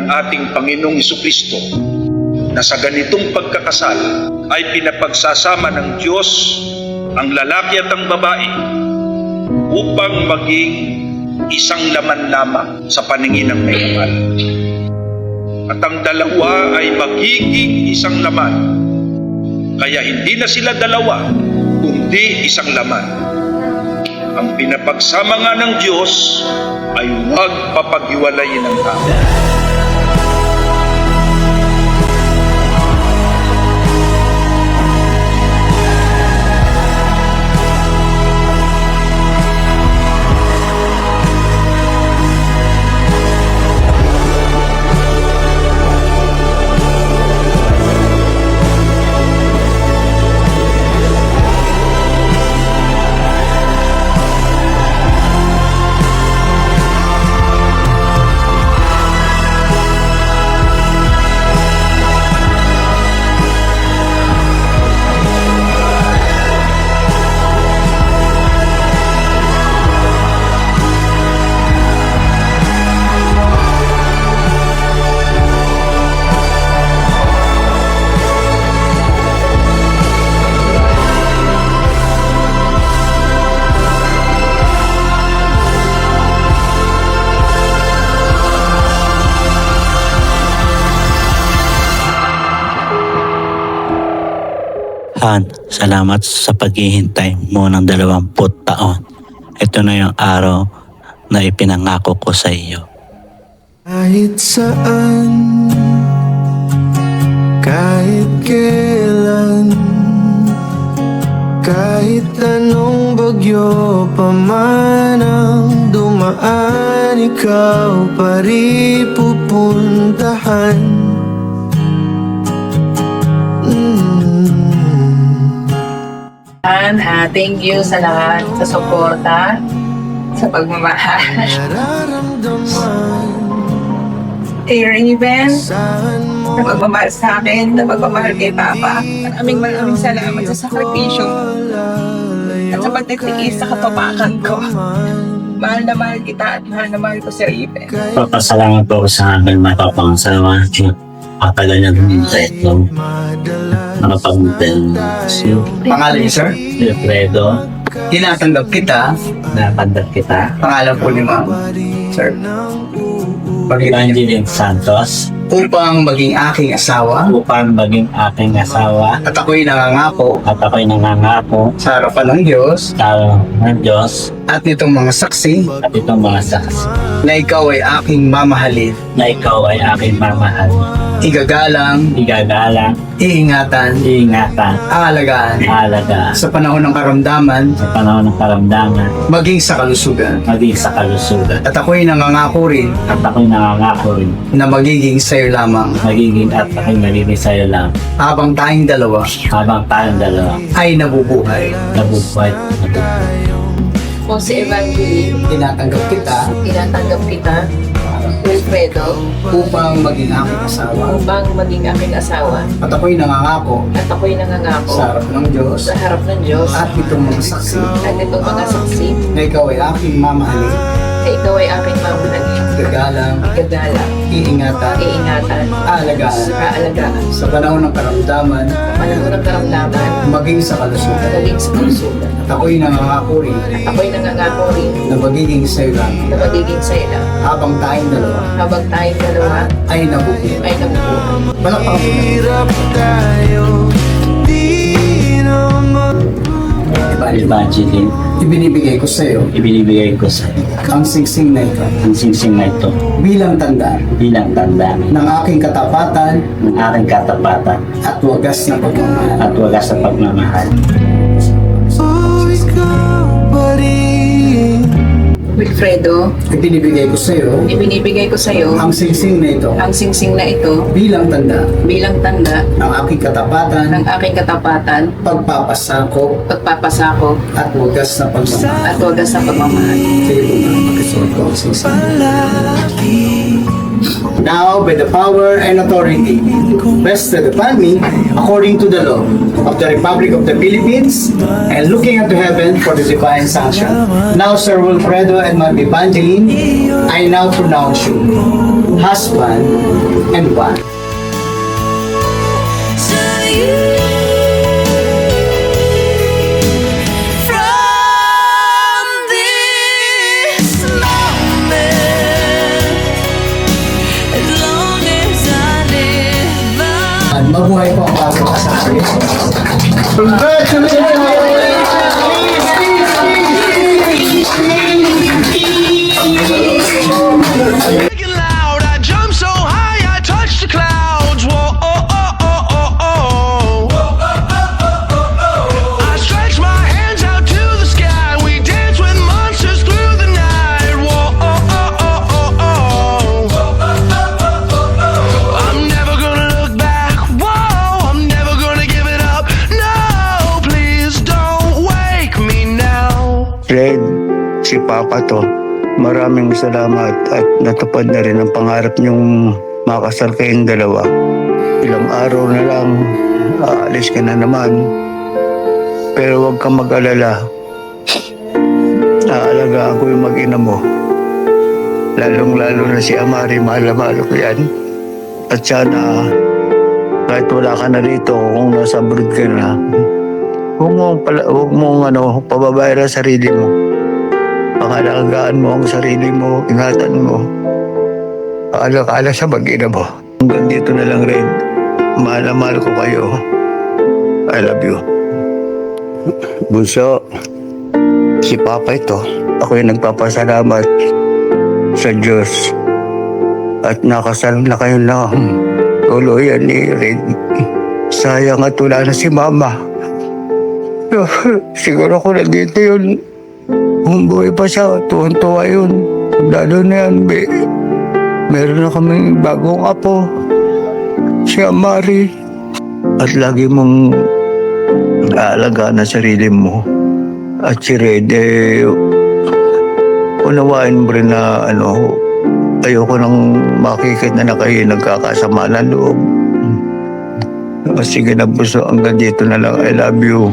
ating Panginoong Jesucristo na sa ganitong pagkakasal ay pinapagsasama ng Diyos ang lalaki at ang babae upang maging isang laman lamang sa paningin ng may kapal. At ang dalawa ay magiging isang laman. Kaya hindi na sila dalawa, kundi isang laman. Ang pinapagsama nga ng Diyos ay huwag papaghiwalayin ng tao. Han, salamat sa paghihintay mo ng 20 taon. Ito na yung araw na ipinangako ko sa iyo. Kahit saan, kahit kailan, kahit anong bagyo pa man ang dumaan, ikaw pa rin pupuntahan. Thank you sa lahat sa suporta, sa pagmamahal. Kay Raven, na pagmamahal sa akin, na pagmamahal kay Papa. Maraming salamat sa sakripisyo at sa pagtitiis sa katupakan ko. Mahal na mahal kita at mahal na mahal ko si Raven. Papasalamat po ako sa akin, mapapangasawa. Patagal niya din sa ito. Nakapag-hotel. Pangalan niyo, sir? Wilfredo, Tinatanggap kita. napandag kita. Pangalan po ni ma'am, sir. Evangeline Santos, Upang maging aking asawa. upang maging aking asawa. At ako'y nangangako At ako'y nangangako sa harapan ng Diyos sa ng Diyos at nitong mga saksi at itong mga saksi na ikaw ay aking mamahalin, na ikaw ay aking mamahal, igagalang, igagalang, iingatan, iingatan, aalagaan alaga sa panahon ng karamdaman, sa panahon ng karamdaman, maging sa kalusugan. maging sa kalusugan. At ako'y nangangako rin At ako'y nangangako rin, na magiging sa'yo lamang magiging at ako'y magiging sa'yo lang habang tayong dalawa habang tayong dalawa ay nabubuhay. nabubuhay. Kung si Evangeline, Tinatanggap kita tinatanggap kita, Wilfredo, upang maging aking asawa. upang maging aking asawa. At ako'y nangangako At ako'y nangangako sa harap ng Diyos sa harap ng Diyos at itong mga saksi at itong mga saksi na ikaw ay aking mamahalin, na ikaw ay aking mamahalin, gagalang, igagalang, iingatan, iingatan, aalagaan aalagaan, sa panahon ng karamdaman, panahon ng karamdaman, maging sa kalusugan. maging sa kalusugan. At ako'y nangangako rin At ako'y nangangako rin na magiging sa'yo lang na magiging sa'yo lang habang tayong dalawa habang tayong dalawa ay nabubuhay. ay nabubuhay. Palakpakan po natin. Hirap tayo, di naman. Evangeline, Ibinibigay ko sa iyo ibinibigay ko sa iyo ang singsing na ito ang singsing na ito bilang tanda bilang tanda ng aking katapatan ng aking katapatan at wagas na pagmamahal. at wagas sa pagmamahal. Oh, ikaw pa rin. Wilfredo, Ibinibigay ko sa iyo ibinibigay ko sa iyo ang singsing na ito ang singsing na ito bilang tanda bilang tanda ng aking katapatan, ng aking katapatan, pagpapasako pagpapasako at wagas na pagmamahal. at wagas sa pagmamahal. Sige po na, pakisuot ko ang singsing. Now, by the power and authority vested upon me according to the law of the Republic of the Philippines and looking unto heaven for the divine sanction. Now, Sir Wilfredo and Ma'am Evangeline, I now pronounce you husband, and wife. Mabuhay po ang bagong kasal. Speaking loud, I jump so high, I touch the clouds. Whoa, oh, oh, oh, oh, oh. I stretch my hands out to the sky. We dance with monsters through the night. Whoa, oh, oh, oh, oh, oh. I'm never gonna look back. Whoa, I'm never gonna give it up. No, please don't wake me now. Fred, si Papa to. Maraming salamat at natupad na rin ang pangarap niyong makasal kayong dalawa. Ilang araw na lang, aalis ka na naman. Pero huwag kang mag-alala. Aalagaan ko yung mag-ina mo. Lalong-lalo na si Amari, mahal na mahal ko yan. At sana, kahit wala ka na rito, kung nasa abroad ka na, huwag mong pababayaan ang sarili mo. Pangalagaan mo ang sarili mo, ingatan mo. Paala-ala sa mag-ina mo. Hanggang dito na lang rin. Mahal na mahal ko kayo. I love you. Bunso, si Papa ito. Ako yung nagpapasalamat sa Diyos. At nakasal na kayo na tuluyan ni Red. Sayang at wala na si Mama. Siguro ko nandito yun. Kung buhay pa siya, tuwan-tuwa yun. Lalo na yan, meron na kaming bagong apo. Si Amari. At lagi mong aalagaan na sarili mo. At si Red, unawain mo rin na ayoko nang makikita na kayo nagkakasama ng loob. Sige na, Bunso, hanggang dito na lang. I love you.